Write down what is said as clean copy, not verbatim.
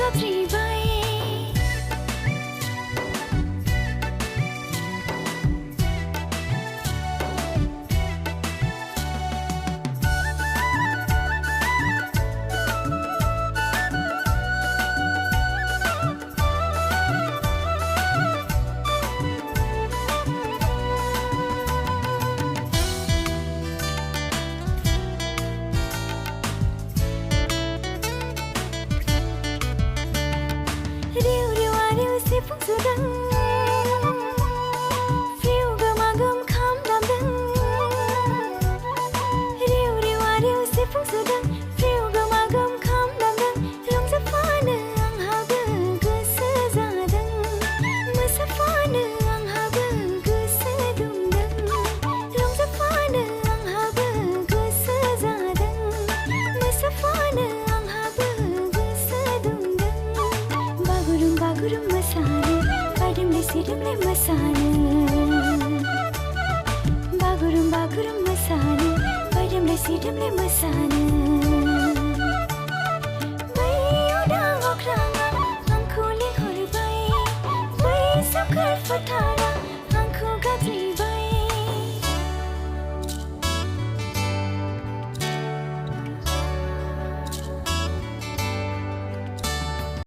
जाद्रिबाय फुंसुदों फ्रिउ गोमागोम खाम दामदों रिउ रिउ आरिउ सिफुंसुदों फ्रिउ गोमागोम खाम दामदों रंजाफानो आंहाबो गोसो जादों मोसाफानो आंहाबो गोसो दुंदों रंजाफानो आंहाबो गोसो जादों मोसाफानो आंहाबो गोसो दुंदों बागुरुम बागुरुम सिदोमले मोसानो बागुरुम बागुरुम मोसानो बायदोमले सिदोमले मोसानो बै उदां अख्राङा आंखौ लिंहरबाय बै सोमखोर फोथाराव